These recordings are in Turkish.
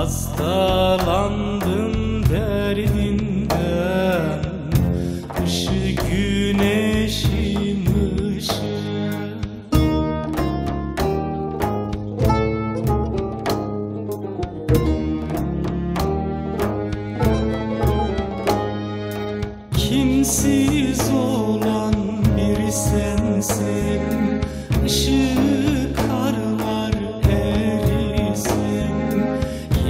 Hastalandım derdinden, ışık güneşim ışık. Kimsiz olan bir sensin, ışık karlar erisin.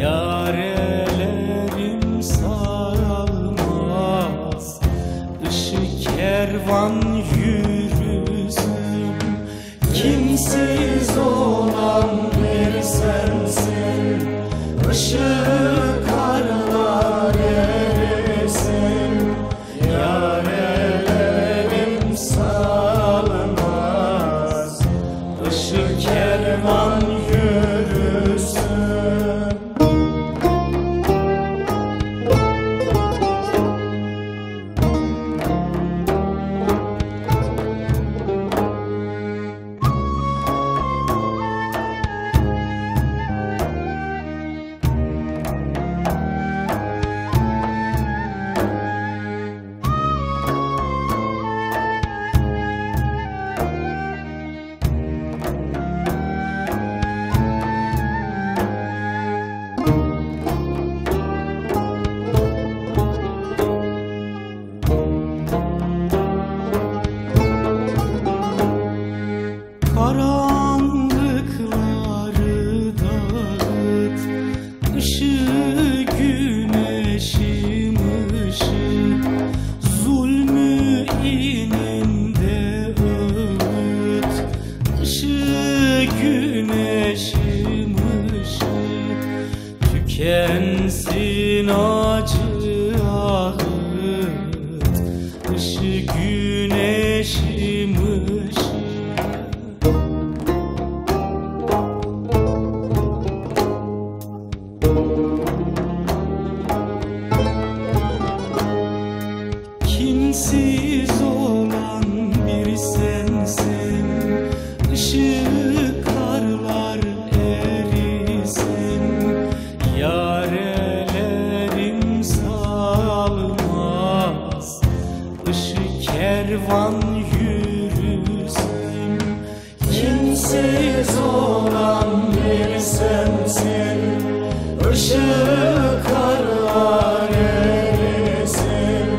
Yarelerim sarılmaz, ışık kervan yürüsün. Kimsiz olan bir sensin, ışık karlar erisin. Yarelerim sarılmaz, ışık kervan yürüsün. Karanlıkları dağıt, ışık güneşim ışık. Zulmü ininde öğüt, ışık güneşim ışık. Tükensin acı ağıt, ışık güneşim ışık. Kimsiz olan bir sensin, ışık karlar erisin. Yarelerim sağlamaz, ışık kervan yürüsün. Kimsiz olan bir sensin, ışık karlar erisin.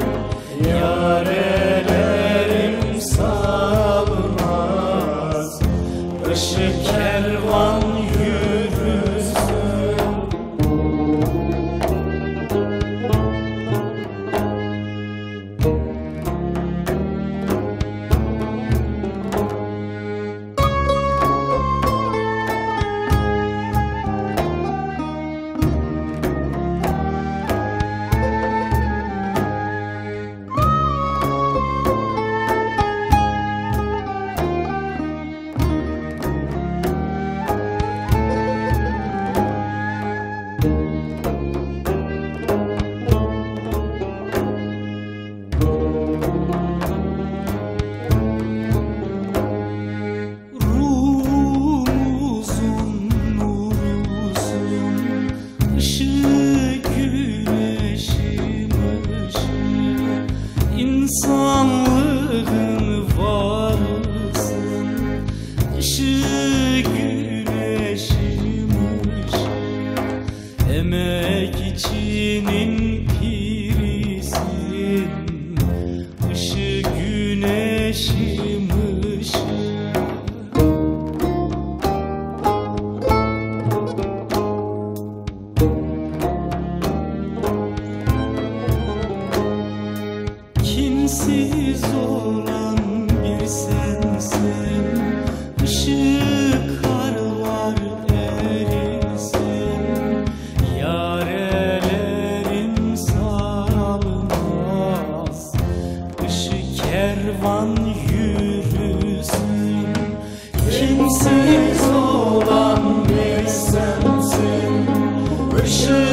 Yarelerim sağlamaz, ışık kervan yürüsün. İnsanlığın varsın, ışık güneşim ışık. Emekçinin pirisin, ışık güneşim ışık. Kimsiz olan bir sensin, ışık karlar erisin. Yarelerim sarılmaz, ışık kervan yürüsün. Kimsiz olan bir sensin, ışık